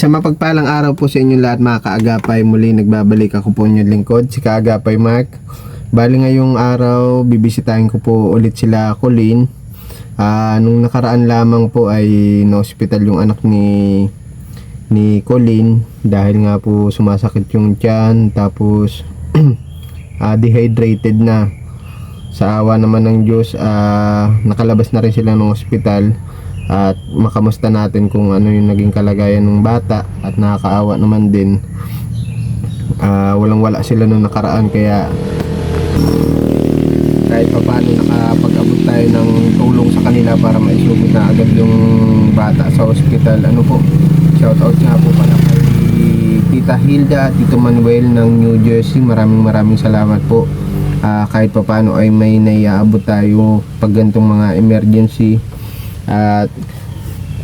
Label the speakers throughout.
Speaker 1: Sa mapagpalang araw po sa inyo lahat mga kaagapay, muli nagbabalik ako po inyong lingkod, si Kaagapay Mark. Bali ngayong araw, bibisitahin ko po ulit sila Colleen. Nung nakaraan lamang po ay na-hospital yung anak ni Colleen dahil nga po sumasakit yung tiyan, tapos dehydrated na. Sa awa naman ng Diyos, nakalabas na rin sila ng hospital. At makamusta natin kung ano yung naging kalagayan ng bata, at nakakaawa naman din. Walang wala sila nung nakaraan, kaya kahit pa paano nakapag-abot tayo ng tulong sa kanila para maisugod na agad yung bata sa hospital. Ano po, shoutout nga po pala kay Tita Hilda at Tito Manuel ng New Jersey. Maraming salamat po. Kahit pa paano ay may naiaabot tayo pag ganitong mga emergency. At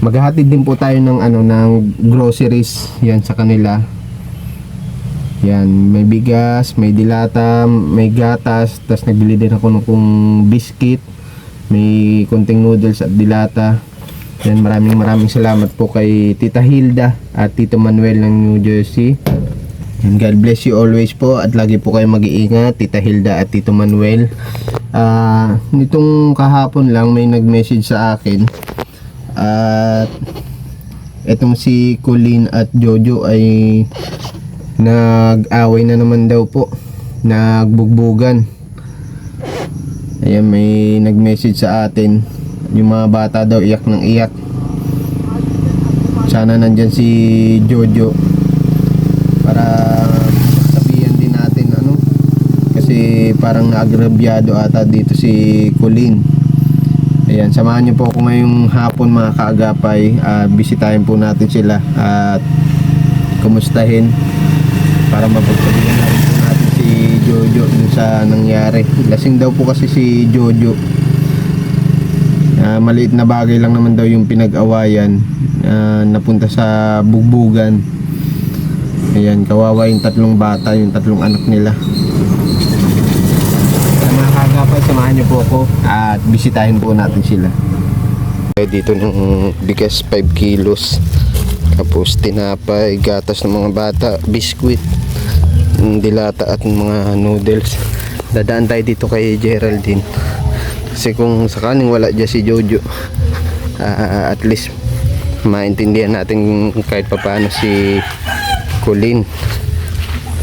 Speaker 1: maghahatid din po tayo ng ng groceries yan sa kanila. Yan, may bigas, may dilata, may gatas, tapos nagbili din ako ng biscuit, may konting noodles at dilata. Yan, maraming salamat po kay Tita Hilda at Tito Manuel ng New Jersey. And God bless you always po, at lagi po kayo mag-iingat, Tita Hilda at Tito Manuel. Nitong kahapon lang may nag-message sa akin, at etong si Colleen at Jojo ay nag-away na naman daw po, nagbugbugan. Ayan, may nag-message sa atin, yung mga bata daw iyak ng iyak. Sana nandyan si Jojo para sabihan din natin kasi parang naagrabyado ata dito si Colleen. Ayan, samahan niyo po ako ngayong hapon mga kaagapay. Bisitahin po natin sila at kumustahin para mapagsabihan na rin po natin si Jojo dun sa nangyari. Lasing daw po kasi si Jojo. Maliit na bagay lang naman daw yung pinag-awayan, napunta sa bugbugan. Ayan, kawawa yung tatlong bata, yung tatlong anak nila. Mga kagapay, samahan niyo po ako at bisitahin po natin sila. Dito ng bigas 5 kilos, tapos tinapay, gatas ng mga bata, biskuit, dilata at mga noodles. Dadaan tayo dito kay Geraldine kasi kung sakaling wala dyan si Jojo, at least maintindihan natin kahit papaano si Colleen.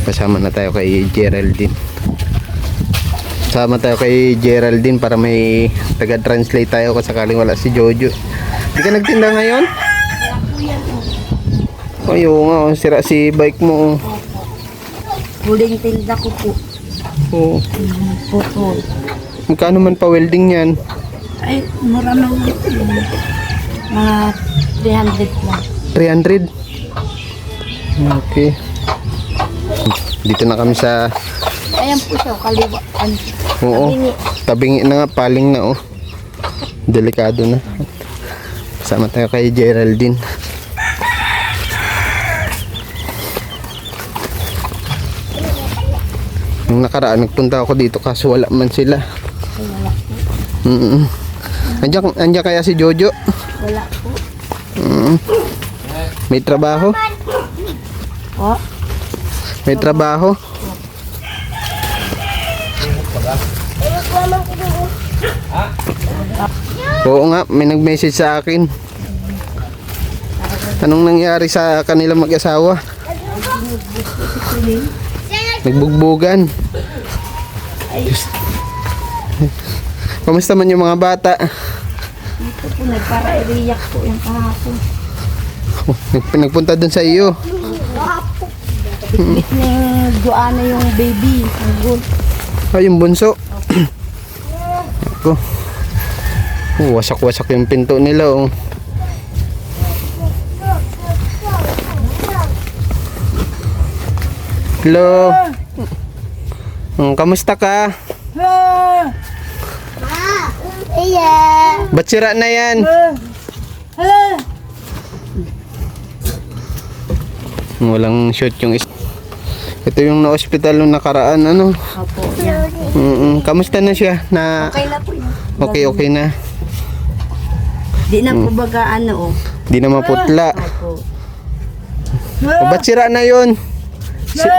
Speaker 1: Kasama na tayo kay Geraldine. Sama tayo kay Geraldine para may taga-translate tayo kung sakaling wala si Jojo. Hindi ka nagtinda ngayon? Ay, oo nga, sira si bike mo.
Speaker 2: Huling tinda ko po.
Speaker 1: Oo.
Speaker 2: Putol.
Speaker 1: Magkano man pa welding yan?
Speaker 2: Ay, mura naman ito. Mga 300 lang.
Speaker 1: 300? Okay. Dito na kami sa...
Speaker 2: Ayan po siya, kaliwa.
Speaker 1: Oo. Tabingi na nga, paling na oh. Delikado na. Sama tayo kay Geraldine. Nung nakaraan nagpunta ako dito kaso wala man sila. Andiyan kaya si Jojo?
Speaker 2: Wala po.
Speaker 1: May trabaho?
Speaker 2: Oh.
Speaker 1: May trabaho? Oo nga, may nag-message sa akin. Anong nangyari sa kanila mag-asawa? Nagbugbugan. Kamusta man yung mga bata?
Speaker 2: Dito po, nagpara-iiyak po yung kahapon.
Speaker 1: Nagpunta dun sa iyo.
Speaker 2: Bit ng Joanna yung baby.
Speaker 1: Ay, yung bunso. Ako. Wasak-wasak yung pinto nila oh. Hello. Kamusta ka? Ba't sira na yan? Walang shoot yung ito yung na-hospital nung nakaraan
Speaker 2: Opo, yan.
Speaker 1: Kamusta na siya?
Speaker 2: Okay na po yun.
Speaker 1: Okay na.
Speaker 2: Di na po baga
Speaker 1: Di na maputla.
Speaker 2: Opo.
Speaker 1: O, ba't sira na yun?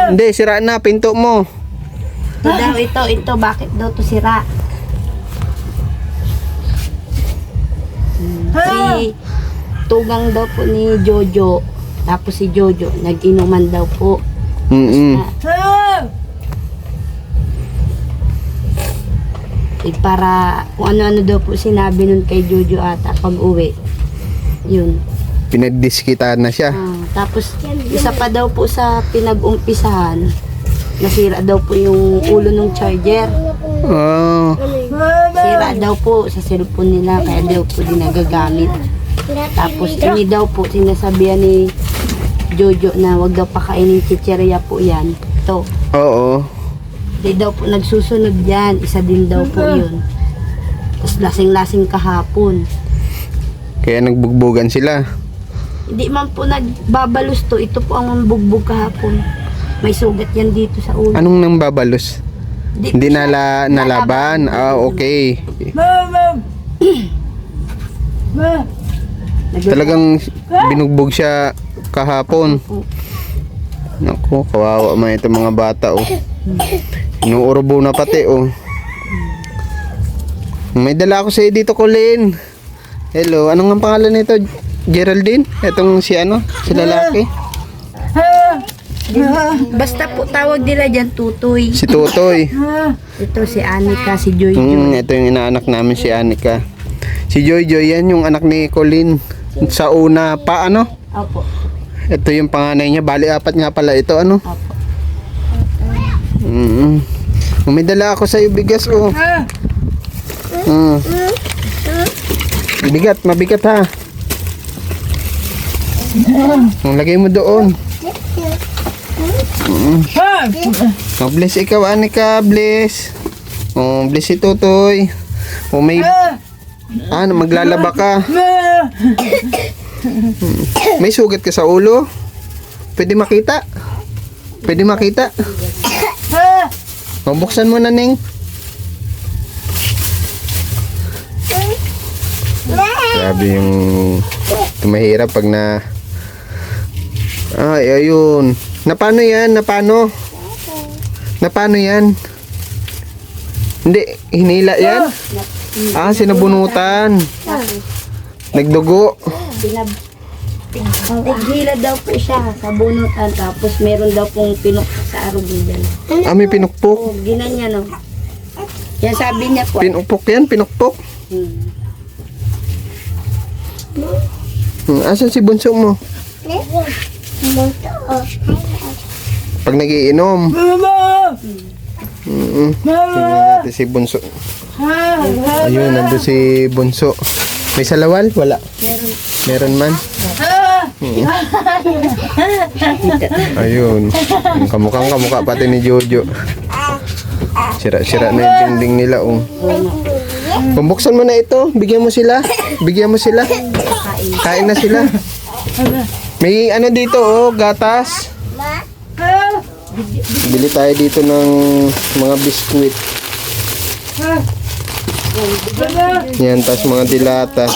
Speaker 1: Hindi, sira na. Pinto mo.
Speaker 2: Ito, bakit daw to sira? Si tugang daw po ni Jojo. Tapos si Jojo, nag-inuman daw po. Para kung ano-ano daw po sinabi nun kay Jojo ata pag uwi. Yun.
Speaker 1: Pinagdiskitaan na siya.
Speaker 2: Tapos isa pa daw po sa pinag-umpisahan, nasira daw po yung ulo ng charger.
Speaker 1: Oh.
Speaker 2: Sira daw po sa cellphone nila, kaya daw po di nagagamit. Tapos ini daw po sinasabihan ni Jojo na wag daw pakainin chicheria po yan. Ito.
Speaker 1: Oo.
Speaker 2: Di daw po nagsusunod yan. Isa din daw po yun. Tapos lasing-lasing kahapon.
Speaker 1: Kaya nagbugbugan sila.
Speaker 2: Hindi man po nagbabalos to. Ito po ang mambugbog kahapon. May sugat yan dito sa ulo.
Speaker 1: Anong nang babalos? Hindi nalaban. Ah, okay. Talagang binugbog siya kahapon. Naku, kawawa man itong mga bata, oh. Inuurobo na pati, oh. May dala ako sa'yo dito, Colin. Hello, anong ang pangalan nito? Geraldine? Itong si ano? Si lalaki?
Speaker 2: Basta po tawag nila dyan Tutoy.
Speaker 1: Si Tutoy.
Speaker 2: Ito si Anika, si Joy.
Speaker 1: Ito yung inaanak namin, si Anika. Si Joy, yan yung anak ni Colin. Sa una pa, ano?
Speaker 2: Opo.
Speaker 1: Ito yung panganay niya. Bali, 4 nga pala ito, ano?
Speaker 2: Opo.
Speaker 1: May dala ako sa'yo bigas, oh. Bigat, mabigat ha. Lagay mo doon. Bless ikaw, Anika, bless. Bless si Tutoy. May maglalaba ka. May sugat ka sa ulo. Pwede makita. Pwede makita. Buksan mo na, Ning. Grabe yung mahirap pag na... Ay, ayun. Napano yan? Napano? Napano yan? Hindi, hinila yan? Sinabunutan. Nagdugo.
Speaker 2: Naghila daw po siya sa bunutan. Tapos meron daw pong pinok sa arubidan.
Speaker 1: May pinukpok.
Speaker 2: Ginanya, no? Yan sabi niya po.
Speaker 1: Pinukpok yan? Pinukpok? Asan si bunso mo? Pag nagiinom. Tingnan natin si bunso. Ayun, nandun si bunso. May salawal? Wala. Meron man. Ayun. Kamukha pati ni Jojo. Sira na yung dingding nila, oh. Pambuksan mo na ito. Bigyan mo sila. Kain na sila. May ano dito, oh, gatas. Bili tayo dito ng mga biskuit. Yan, tas mga dilata.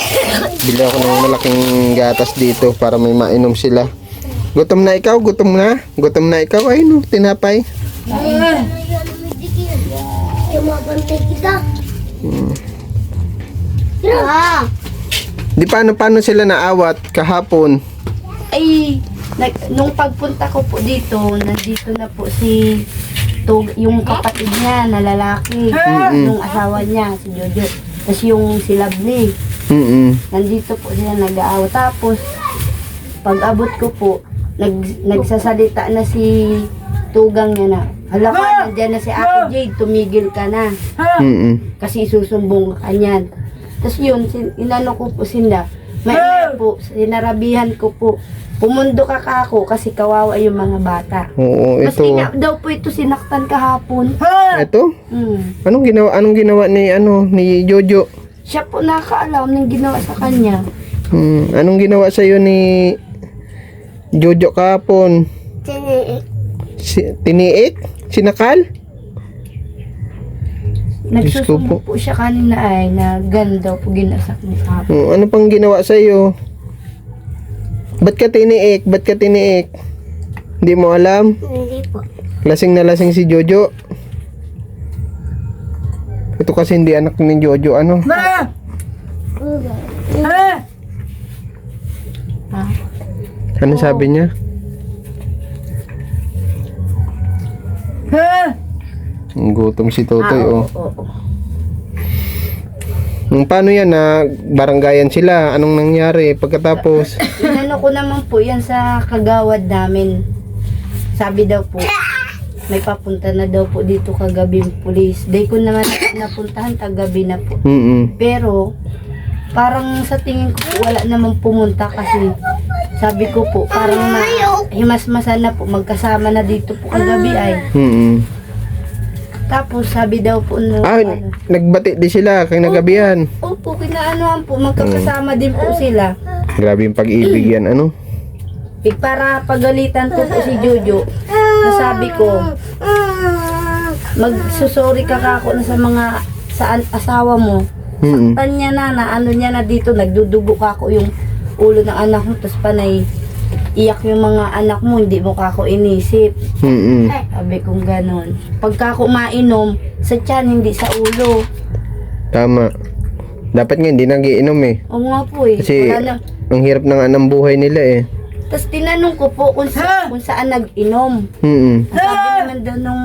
Speaker 1: Bili ako ng malaking gatas dito para may mainom sila. Gutom na ikaw? Gutom na ikaw? Ay no, tinapay. Di paano sila naawat kahapon?
Speaker 2: Ay, nung pagpunta ko po dito, nandito na po si yung kapatid niya na lalaki, yung asawa niya, si Jojo. Tapos yung si Lovely. Nandito po sila nag-aawa. Tapos, pag abot ko po, nagsasalita na si tugang niya na, hala ka, nandyan na si Ate Jade, tumigil ka na. Kasi susumbong ka niyan. Tapos yun, inano ko po sila. May po, sinarabihan ko po. Pumundo ka ako kasi kawawa yung mga bata.
Speaker 1: Oo, ito.
Speaker 2: Kasi nga daw po ito sinaktan kahapon.
Speaker 1: Ito? Anong ginawa ni Jojo?
Speaker 2: Siya po nakaalam ng ginawa sa kanya.
Speaker 1: Anong ginawa sa iyo ni Jojo kahapon? Tiniik? Sinakal?
Speaker 2: Nagsusumbong po siya kanina ay na ganda po ginasak niya kahapon.
Speaker 1: Ano pang ginawa sa iyo? Ba't ka tiniik? Hindi mo alam?
Speaker 2: Hindi po.
Speaker 1: Lasing na lasing si Jojo. Ito kasi hindi anak ni Jojo, ano?
Speaker 2: Ha?
Speaker 1: Ano sabi niya? Ang gutom si Totoy, oh.
Speaker 2: Oo.
Speaker 1: Paano yan na baranggayan sila? Anong nangyari pagkatapos?
Speaker 2: Inano ko naman po yan sa kagawad namin. Sabi daw po, may papunta na daw po dito kagabi yung pulis. Day ko naman napuntahan kagabi na po. Pero, parang sa tingin ko po, wala namang pumunta kasi sabi ko po, parang na himasmasan na po, magkasama na dito po kagabi ay. Tapos sabi daw po no,
Speaker 1: nagbati di sila kay nagabihan.
Speaker 2: Opo, kinaanoan po, magkakasama din po sila.
Speaker 1: Grabe yung pag-ibig yan, ano?
Speaker 2: Para pagalitan ko po si Jojo, nasabi ko, magsusori ka kako na sa mga asawa mo. Saktan niya na ano niya na dito, nagdudugo kako yung ulo ng anak mo, tapos panay iyak yung mga anak mo, hindi mo kako inisip. Sabi kong ganon. Pagka ako mainom, sa tiyan, hindi sa ulo.
Speaker 1: Tama. Dapat nga hindi nagiinom eh.
Speaker 2: Oo nga po eh.
Speaker 1: Kasi
Speaker 2: Wala na.
Speaker 1: ang hirap ng anang buhay nila eh.
Speaker 2: Tapos tinanong ko po kung saan nag-inom. Sabi naman daw nung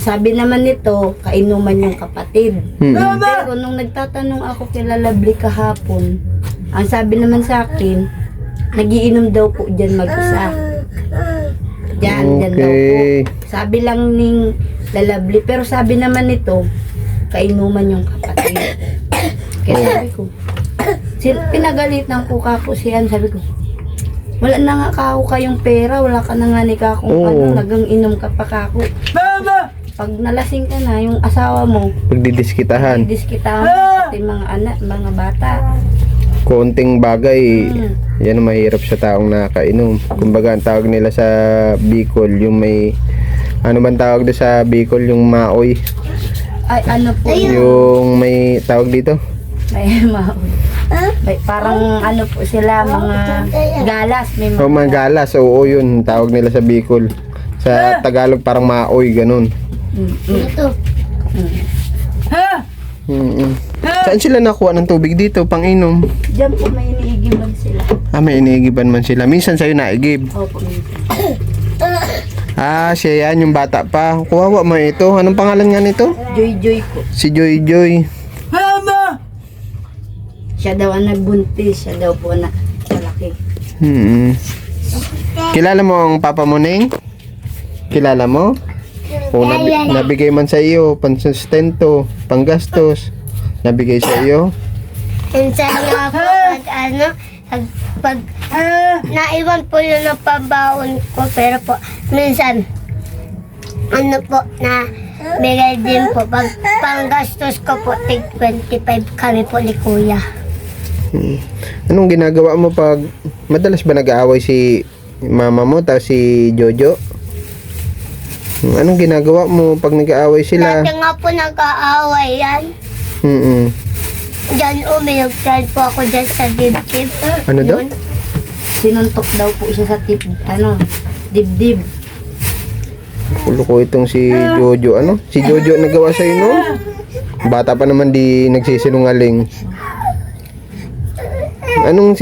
Speaker 2: sabi naman nito, kainuman yung kapatid. Pero nung nagtatanong ako kay Lalabli kahapon, ang sabi naman sa akin, nagiinom daw po dyan mag-isa. Dyan daw po. Sabi lang ning Lalabli, pero sabi naman nito, kainuman yung kapatid. Kaya sabi ko, pinagalitan ko kako siyan, sabi ko, wala na nga kako kayong pera, wala ka na nga ni kakong nagang inom ka pa kako. Pag nalasing ka na, yung asawa mo,
Speaker 1: pagdidiskitahan.
Speaker 2: Pati mga anak, mga bata.
Speaker 1: Konting bagay, yan ang mahirap sa taong nakainom. Kumbaga, ang tawag nila sa Bicol, yung may, ano bang tawag doon sa Bicol, yung maoy.
Speaker 2: Ay, ano po
Speaker 1: yung may tawag dito?
Speaker 2: May maoy. May, parang ano po sila, mga galas. May
Speaker 1: Mga galas, oo yun, tawag nila sa Bicol. Sa Tagalog, parang maoy, ganun.
Speaker 2: Ito.
Speaker 1: Saan sila nakuha ng tubig dito, pang inom?
Speaker 2: Diyan po may iniigiban sila.
Speaker 1: May iniigiban man sila. Minsan sa'yo naigib.
Speaker 2: Opo, minsan.
Speaker 1: Siya yan, yung bata pa. Kuwawa mo ito. Anong pangalan nga nito?
Speaker 2: Joy po.
Speaker 1: Si Joy Joy.
Speaker 2: Siya daw ang nagbuntis. Siya daw po na malaki.
Speaker 1: Kilala mo ang papa mo, Neng? Kilala mo? O nabigay man sa iyo, pansustento, panggastos. Nabigay sa iyo?
Speaker 3: Minsan nga po, pag naiwan po yun ng pambaon ko, pero po, minsan, ano po, na bigay din po, pag panggastos ko po, tig 25 kami po ni Kuya.
Speaker 1: Anong ginagawa mo pag madalas ba nag-aaway si mama mo tapos si Jojo? Anong ginagawa mo pag nag-aaway sila?
Speaker 3: Dati nga po nag-aaway yan. Diyan uminog-try po ako dyan sa dibdib.
Speaker 1: Ano daw?
Speaker 2: Sinuntok daw po siya sa dibdib.
Speaker 1: Ulo ko itong si Jojo, ano? Si Jojo nagawa sa'yo, no? Bata pa naman di nagsisinungaling. Anong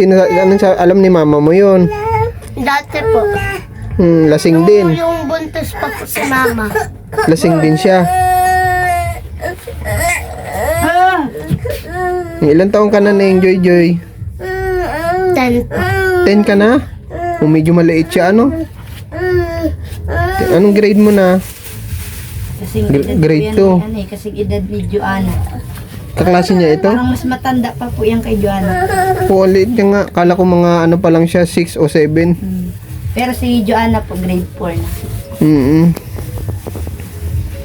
Speaker 1: alam ni mama mo yon?
Speaker 3: Dati po.
Speaker 1: Lasing din.
Speaker 3: Yung buntis pa po si mama.
Speaker 1: Lasing din siya. Ilan taong ka na, Neng Joy Joy?
Speaker 3: 10 po.
Speaker 1: 10 ka na? Medyo maliit siya, ano? Anong grade mo na?
Speaker 2: Kasing
Speaker 1: Grade
Speaker 2: edad po yan, kasing edad ni Joanna.
Speaker 1: Kaklase niya ito?
Speaker 2: Parang mas matanda pa po yan kay Joanna.
Speaker 1: Liit niya nga. Kala ko mga ano pa lang siya, 6 o 7.
Speaker 2: Pero si Joanna po grade 4 na.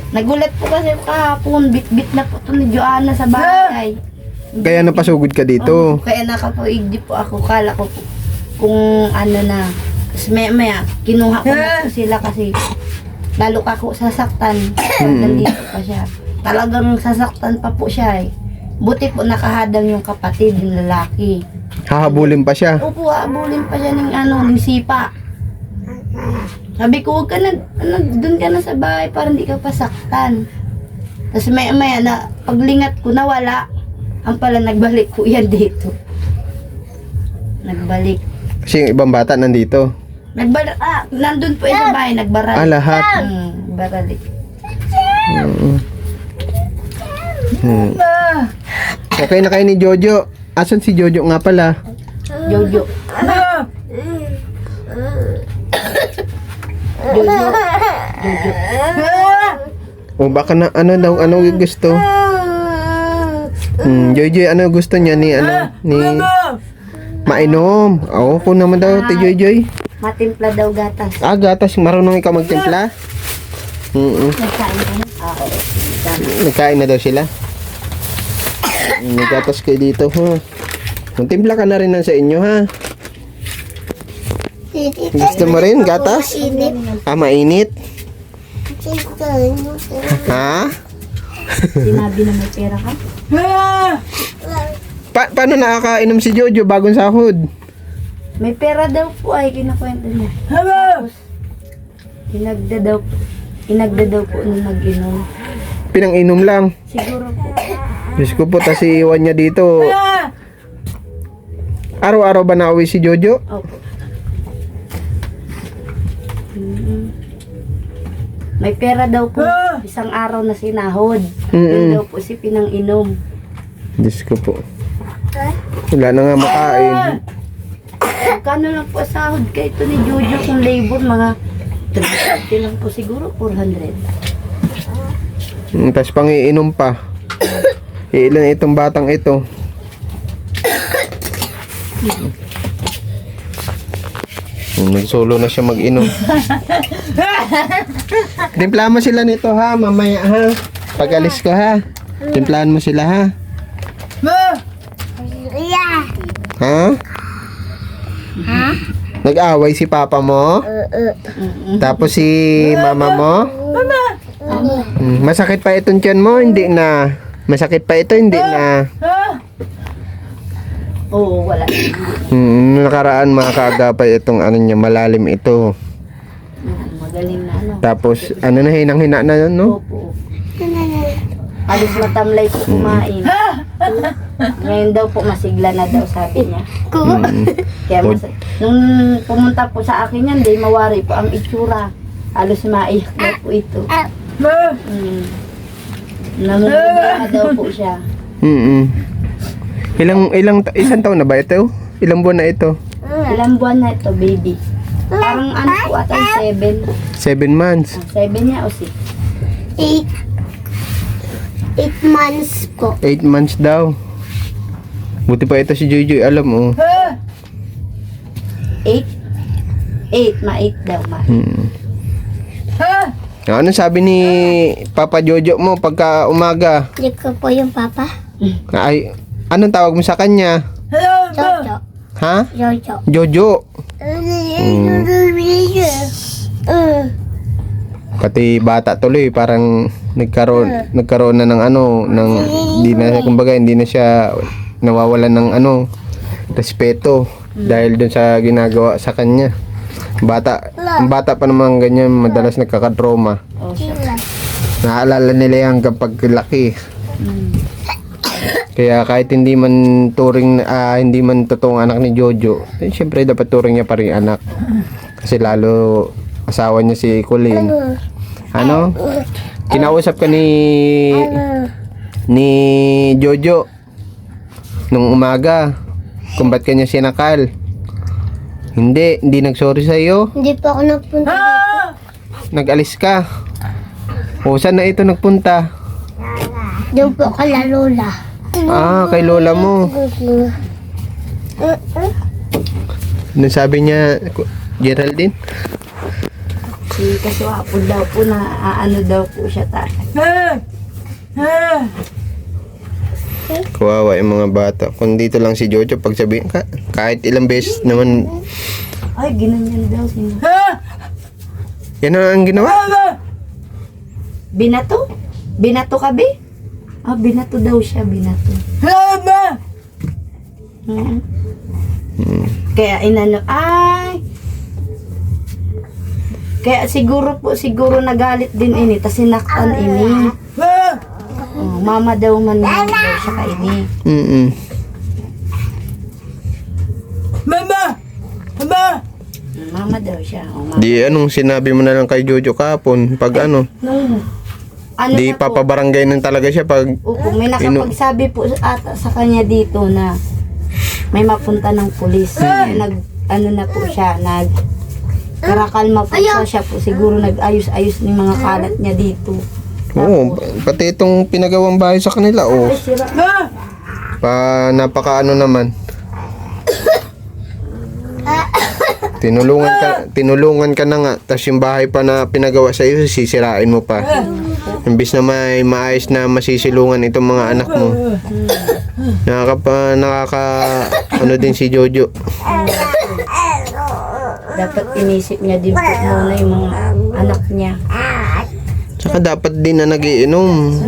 Speaker 2: Nagulat po kasi kahapon, bit-bit na po ito ni Joanna sa bahay.
Speaker 1: Kaya napasugod ka dito.
Speaker 2: Kaya nakapaigdi po ako. Kala ko po kung ano na. Tapos maya, kinuha ko na po sila kasi lalo ako sasaktan. Nandito pa siya. Talagang sasaktan pa po siya eh. Buti po nakahadang yung kapatid, yung lalaki.
Speaker 1: Hahabulin pa siya.
Speaker 2: Opo, habulin pa siya ng ng sipa. Sabi ko, huwag ka na, doon ka na sa bahay para hindi ka pasaktan. Tapos maya na, paglingat ko nawala, ang pala nagbalik po yan dito. Nagbalik.
Speaker 1: Kasi yung ibang bata nandito.
Speaker 2: Nandun po yung sa bahay, nagbaralik.
Speaker 1: Lahat.
Speaker 2: Baralik.
Speaker 1: Okay na kayo ni Jojo. Asan si Jojo nga pala?
Speaker 2: Jojo.
Speaker 1: O baka na ano gusto? Jojo, ano gusto niya ni mainom? Oo po naman daw, ti Jojo.
Speaker 2: Matimpla daw gatas.
Speaker 1: Gatas, marunong ikaw magtimpla?
Speaker 2: Nagkain ka na?
Speaker 1: Nagkain na daw sila. May gatas kayo dito, ha? Magtimpla ka na rin sa inyo, ha? Gusto mo rin gatas? Mainit? Ha?
Speaker 2: Sinabi na may pera ka?
Speaker 1: Paano nakakainom si Jojo bagong sahod?
Speaker 2: May pera daw po ay kinakwento niya. Tapos, inagda daw po nung nag-inom.
Speaker 1: Pinang-inom lang.
Speaker 2: Siguro po.
Speaker 1: Diyos ko po, tas iiwan niya dito. Araw-araw ba nauwi si Jojo?
Speaker 2: Opo. May pera daw po. Isang araw na sinahod. Yun daw po si pinang-inom.
Speaker 1: Diyos ko po. Wala na nga makain.
Speaker 2: Kano lang po sahod kay ito ni Jojo kung labor, mga 350 lang po siguro, 400.
Speaker 1: Tapos pangiinom pa. Ilan itong batang ito? Nagsolo na siya mag-inom. Timplahan mo sila nito, ha, mamaya, ha. Pag alis ko, ha. Timplahan mo sila, ha. Ha? Nag-away si papa mo? Tapos si mama mo? Masakit pa itong tiyan mo? Hindi na. Masakit pa ito? Hindi na.
Speaker 2: Oo, wala.
Speaker 1: Nakaraan mga kaagapay itong ano niya, malalim ito.
Speaker 2: Magaling na ano.
Speaker 1: Tapos ano na, hinang-hina na yun, no?
Speaker 2: Opo. Alis matamlay po kumain. Ngayon daw po masigla na daw sabi niya. Kaya nung pumunta po sa akin yan, di mawari po ang itsura. Halos maiyak na po ito. Namumula daw po siya.
Speaker 1: Isang taon na ba ito? Ilang buwan na ito?
Speaker 2: Ilang buwan na ito, baby? Parang ano po ata, 7.
Speaker 1: 7 months.
Speaker 2: 7 niya o 6?
Speaker 3: 8 months po.
Speaker 1: 8 months daw. Buti pa ito si Jojo, alam mo.
Speaker 2: 8? 8, ma-8 daw,
Speaker 1: Ano sabi ni Papa Jojo mo pagka umaga?
Speaker 3: Hindi ko po yung papa.
Speaker 1: Ay, anong tawag mo sa kanya?
Speaker 3: Jojo.
Speaker 1: Ha?
Speaker 3: Jojo.
Speaker 1: Jojo. Pati bata tuloy parang nagkaroon na ng ano, ng hindi na siya nawawalan ng ano, respeto dahil dun sa ginagawa sa kanya. Ang bata pa naman ganyan, madalas nagkakatrauma. Naalala nila yan kapag laki. Kaya kahit hindi man hindi man totoong anak ni Jojo, siyempre dapat turing niya pa rin anak. Kasi lalo asawa niya si Colleen. Ano? Kinausap ka ni Jojo nung umaga kung ba't kanya sinakal. Hindi nagsorry sa iyo.
Speaker 3: Hindi pa ako nagpunta dito.
Speaker 1: Nag-alis ka. O saan na ito nagpunta?
Speaker 3: Doon po kala lola.
Speaker 1: Kay lola mo. Ano sabi niya, Geraldine?
Speaker 2: Kasi wapon daw po na ano daw po siya tatay.
Speaker 1: Kawawa yung mga bata. Kung dito lang si Jojo, pag sabihin ka, kahit ilang beses naman,
Speaker 2: Ay, ginanyan daw sino.
Speaker 1: yan ang ginawa.
Speaker 2: Binato? Binato ka, be? Binato daw siya, binato. Kaya inano, Kaya siguro nagalit din ini, tas sinaktan ini. Oh, mama daw man daw siya ka ini. Mama daw siya. Oh, mama.
Speaker 1: Di anong sinabi mo na lang kay Jojo kahapon pag ano?
Speaker 2: Nung, ano
Speaker 1: Di
Speaker 2: na po,
Speaker 1: papabarangay nun talaga siya pag
Speaker 2: opo, may nakapagsabi po ata sa kanya dito na may mapunta ng pulis. Ano na po siya, karakalma po siya po. Siguro nag-ayos-ayos ng mga kalat niya dito.
Speaker 1: Oo, pati itong pinagawang bahay sa kanila, oh.
Speaker 2: Ay, sira.
Speaker 1: Napaka ano naman. Tinulungan ka na nga, tas yung bahay pa na pinagawa sa iyo, sisirain mo pa. Imbis na may maayos na masisilungan itong mga anak mo. Nakaka ano din si Jojo.
Speaker 2: Dapat inisip niya din po muna yung mga anak niya.
Speaker 1: Tsaka dapat din na nagiinom.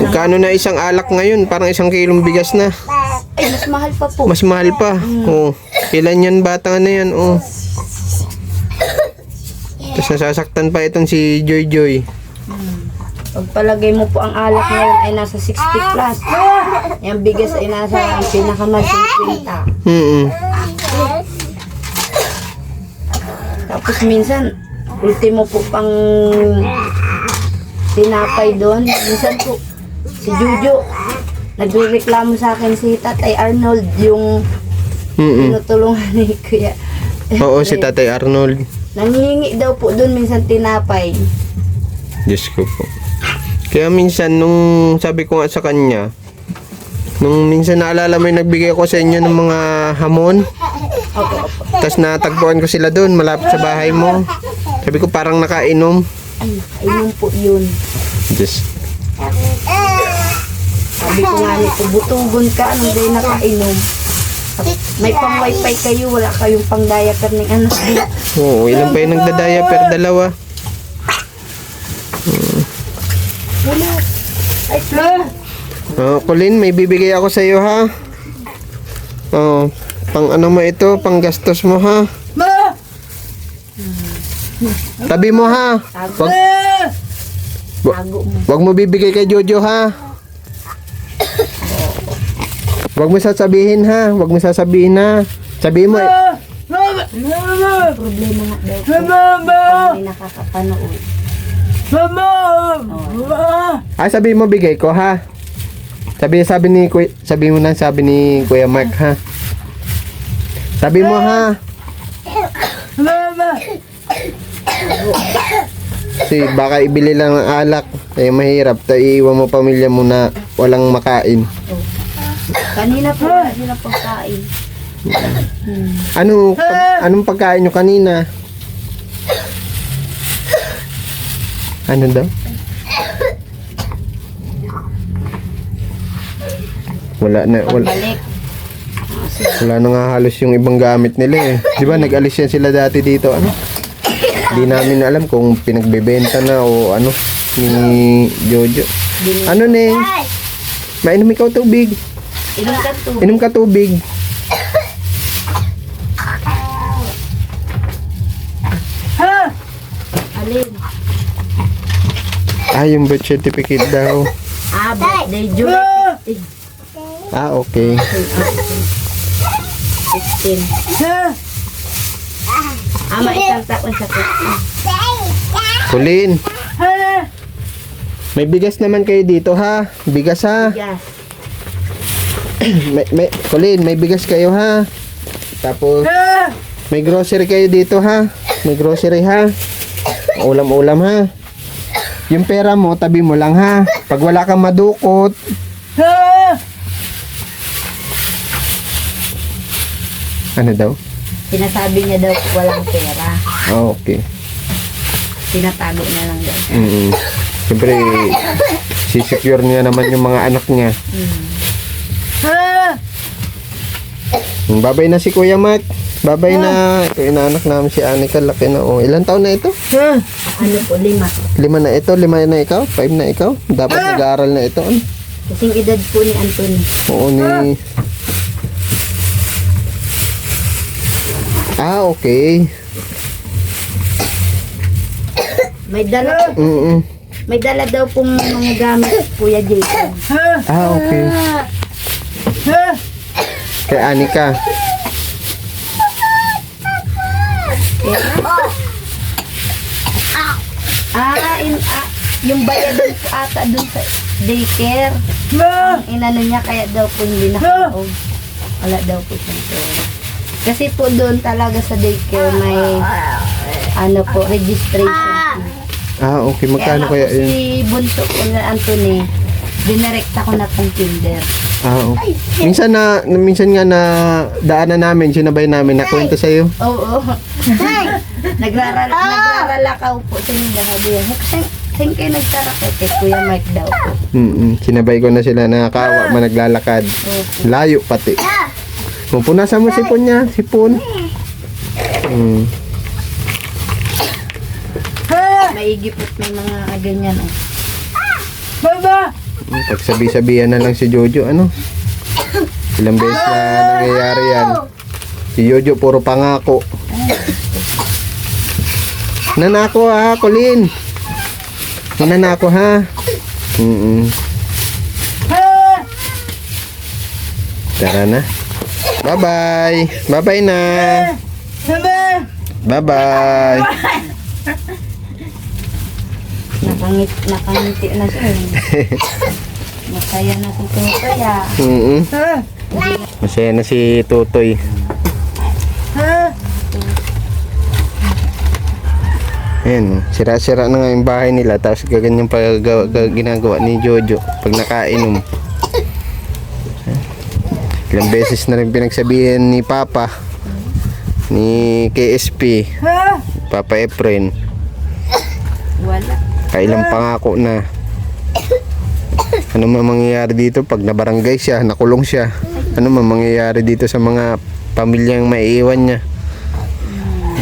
Speaker 1: Magkano na isang alak ngayon? Parang 1 kilong bigas na.
Speaker 2: Ay, mas mahal pa po.
Speaker 1: Mas mahal pa. Oh, ilan yan bata na yan, oh. Tapos nasasaktan pa itong si Joy Joy.
Speaker 2: Pagpalagay mo po ang alak ngayon ay nasa 60 plus. Yung bigas ay nasa pinakamas 50. Tapos minsan, ultimo po pang tinapay doon. Minsan po, si Jojo, nagrereklamo sa akin si Tatay Arnold, yung tinutulungan ni Kuya.
Speaker 1: Oo, si Tatay Arnold.
Speaker 2: Nangihingi daw po doon minsan tinapay.
Speaker 1: Diyos ko po. Kaya minsan nung sabi ko nga sa kanya, nung minsan naalala mo yung nagbigay ko sa inyo ng mga hamon, tapos natagpuan ko sila doon malapit sa bahay mo. Sabi ko parang nakainom.
Speaker 2: Ay, ayun po yun.
Speaker 1: Diyos.
Speaker 2: Sabi ko nga nito, butugon ka, anong day nakainom. At may pang wifi kayo, wala kayong pang diaper ng anak niya.
Speaker 1: Oo, ilan pa yung nagdadaya per dalawa?
Speaker 2: Wala. Ay, sir.
Speaker 1: Oh, Colin, may bibigay ako sa iyo ha. Oh, pang ano mo ito, pang gastos mo ha. Tabi mo ha.
Speaker 2: Tago mo.
Speaker 1: Wag mo bibigay kay Jojo ha. Wag mo sasabihin ha. Wag mo sasabihin ha. Sabihin mo
Speaker 2: Problema nga daw po. Hindi nakakapanood.
Speaker 1: sabihin mo bigay ko ha. Sabi ni Kuya Mark ha. Sabi mo ha. Kasi baka ibili lang ng alak. Eh mahirap. Iiwan mo pamilya mo na walang makain.
Speaker 2: Kanina po pagkain.
Speaker 1: Anong pagkain nyo kanina? Ano daw? Wala
Speaker 2: Pagbalik.
Speaker 1: na nga halos yung ibang gamit nila eh. Di ba nag-alis yan sila dati dito ano? Hindi namin alam kung pinagbebenta na o ano ni Jojo. Ano Neng? Mainom ikaw tubig.
Speaker 2: Inom ka to.
Speaker 1: Inom ka tubig.
Speaker 2: Alin?
Speaker 1: Yung birth certificate daw.
Speaker 2: Birthday July 15.
Speaker 1: Okay.
Speaker 2: 16. Isang taon sa 15.
Speaker 1: Colin. May bigas naman kayo dito ha. Bigas ha.
Speaker 2: Yes.
Speaker 1: Colin, may bigas kayo ha. Tapos may grocery kayo dito ha. May grocery ha. Ulam-ulam ha. Yung pera mo, tabi mo lang ha. Pag wala kang madukot. Ano daw?
Speaker 2: Sinasabi niya daw walang pera.
Speaker 1: Okay.
Speaker 2: Tinatago niya lang daw.
Speaker 1: Siyempre, sisecure niya naman yung mga anak niya. Babay na si Kuya Mark. Babay na. Ito inaanak namin si Anika. Laki na. Oh, ilan taon na ito?
Speaker 2: Ano po, 5.
Speaker 1: 5 na ito. 5 na ikaw. 5 na ikaw. Dapat nag-aaral na ito. Ano?
Speaker 2: Kasing edad po ni Anthony.
Speaker 1: Oo ni... Okay.
Speaker 2: May dala daw pong mga gamit, Kuya Jason.
Speaker 1: Ah, okay. Kay Anika.
Speaker 2: Yung bayad po ata dun sa daycare. Inano niya kaya daw po hindi nakakaog. Wala daw po siyang pera. Kasi po doon talaga sa daycare may ano po, registration.
Speaker 1: Ah, okay. Magkano kaya
Speaker 2: po
Speaker 1: yun?
Speaker 2: si Bunso po na Anthony, dinirekta ko na pong kinder.
Speaker 1: Ah, okay. Minsan nga na daanan namin, sinabay namin, nakwento sa'yo.
Speaker 2: Oo. Nagraralakaw po sa mga sabi. Saan kayo nagtarakay? Kay Kuya Mike daw po.
Speaker 1: Sinabay ko na sila, nakakawa man naglalakad.
Speaker 2: Opo.
Speaker 1: Layo pati. Pupunasan mo sipon niya, sipon.
Speaker 2: Maigi po't may mga ganyan.
Speaker 1: Pagsabi-sabihan na lang si Jojo, ano? Ilang beses na nangyayari yan. Si Jojo, puro pangako. Nanako ha, Colin. Nanako ha. Tara na. Bye-bye. Bye-bye na. Bye-bye.
Speaker 2: Nakangiti na siya. Masaya na si Tutoy ah.
Speaker 1: Masaya na si Tutoy. Ayan, sira-sira na nga yung bahay nila. Tapos gaganyan pa ginagawa ni Jojo pag nakainom. Ilang beses na rin pinagsabihan ni Papa, ni KSP, Papa Efren.
Speaker 2: Wala.
Speaker 1: Kailang pangako na. Ano man mangyayari dito pag nabarangay siya, nakulong siya? Ano man mangyayari dito sa mga pamilyang maiiwan niya?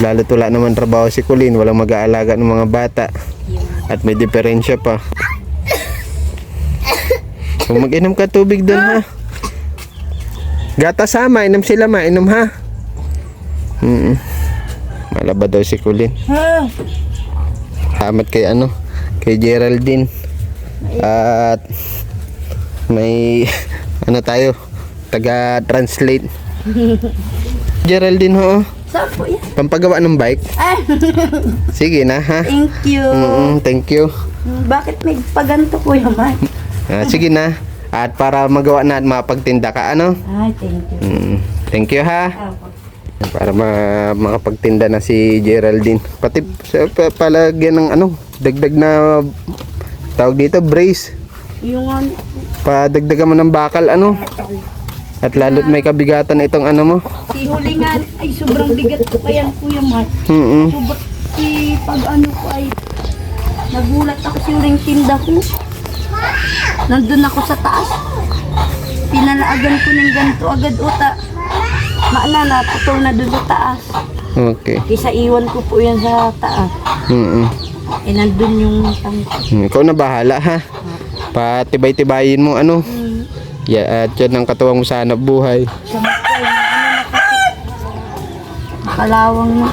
Speaker 1: Lalo't wala naman trabaho si Colin, walang mag-aalaga ng mga bata. At may diferensya pa. Kung mag-inom ka tubig doon ha. Gatas ha, mainom sila, mainom ha. Malaba daw si Colin. Salamat kay kay Geraldine. At may tayo, taga-translate. Geraldine ho.
Speaker 2: Saan po yan?
Speaker 1: Pampagawa ng bike. Sige na ha.
Speaker 2: Thank you.
Speaker 1: Thank you.
Speaker 2: Bakit may paganto Kuya Mike?
Speaker 1: Sige na. At para magawa na at mapagtinda ka
Speaker 2: Ay, thank you.
Speaker 1: Thank you ha.
Speaker 2: Opo.
Speaker 1: Para makapagtinda na si Geraldine. Pati palagyan ng dagdag na tawag dito, brace.
Speaker 2: Yung
Speaker 1: Padagdagan mo ng bakal At lalo't may kabigatan itong mo.
Speaker 2: si hulingan ay sobrang bigat ko kaya Kuya Mike. Sobrang pag ko ay nagulat ako si huling tinda ko. Nandun ako sa taas. Pinalaagan ko ng ganito agad uta. Maalala, putol na doon sa taas.
Speaker 1: Okay.
Speaker 2: Kisa iwan ko po yan sa taas. Nandun yung tangko.
Speaker 1: Ikaw na bahala ha. Patibay-tibayin mo at yan ang katuwang mo sa hanap buhay.
Speaker 2: Kalawang na.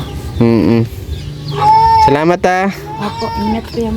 Speaker 1: Salamat ha.
Speaker 2: Apo, ingat ko yan.